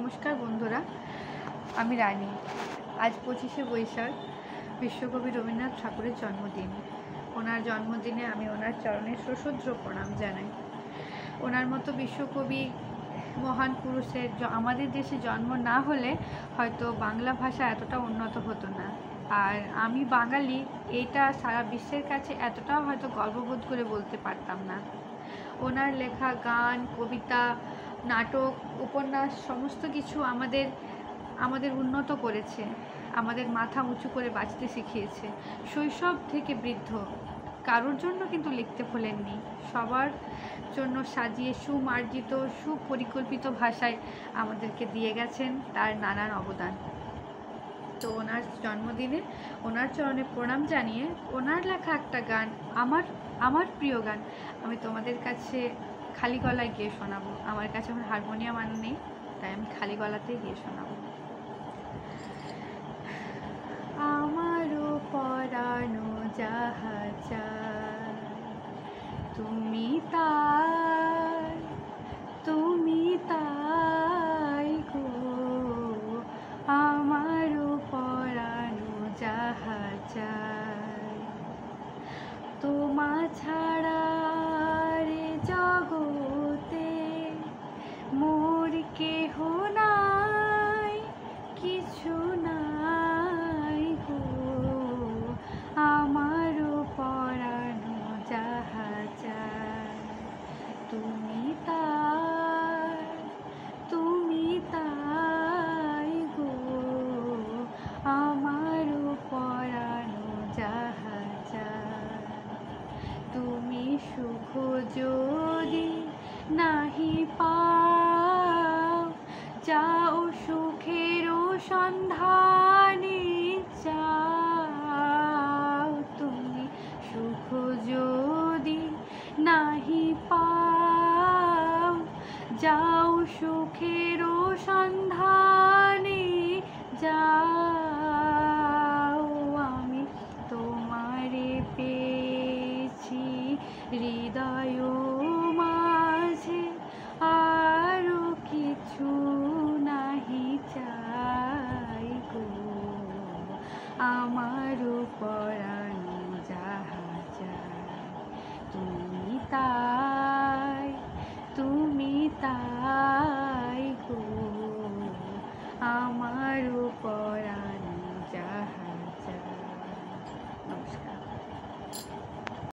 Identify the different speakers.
Speaker 1: নমস্কার বন্ধুরা, আমি রানী। আজ 25শে বৈশাখ বিশ্বকবি রবীন্দ্রনাথ ঠাকুরের জন্মদিন। ওনার জন্মদিনে আমি ওনার চরণে সশ্রদ্ধ প্রণাম জানাই। ওনার মতো বিশ্বকবি মহান পুরুষের আমাদের দেশে জন্ম না হলে হয়তো বাংলা ভাষা এতটা উন্নত হতো না। আর আমি বাঙালি এইটা সারা বিশ্বের কাছে এতটাও হয়তো গর্ববোধ করে বলতে পারতাম না। ওনার লেখা গান, কবিতা, নাটক, উপন্যাস সমস্ত কিছু আমাদের উন্নত করেছে, আমাদের মাথা উঁচু করে বাঁচতে শিখিয়েছে। শৈশব থেকে বৃদ্ধ কারোর জন্য কিন্তু লিখতে ভোলেননি, সবার জন্য সাজিয়ে সুমার্জিত সুপরিকল্পিত ভাষায় আমাদেরকে দিয়ে গেছেন তার নানান অবদান। তো ওনার জন্মদিনে ওনার চরণে প্রণাম জানিয়ে ওনার লেখা একটা গান, আমার প্রিয় গান, আমি তোমাদের কাছে খালি গলায় গিয়ে শোনাবো। আমার কাছে এখন হারমোনিয়াম নেই, তাই আমি খালি গলাতেই গিয়ে শোনাবো। আমারও পরানো যাহা চায়, তুমি তাই গো। আমারও পরানো যাহা চায়, তোমা ছাড়া রে জগতে মোর কেহ নাই, কিছু নাই গো। আমারও পরানো যাহা চায়, তুমি তাই গো। আমারও পরানো যাহা চায়, তুমি সুখ যদি নাহি পাও, যাও সুখেরও সন্ধানে যাও। তুমি সুখ যদি নাহি পাও, যাও সুখেরও সন্ধানে যাও। আমি তোমারে পেয়েছি হৃদয় মাঝে, আরো কিছু নাহি চাই গো। আমারও পরানো যাহা চায়, তুমি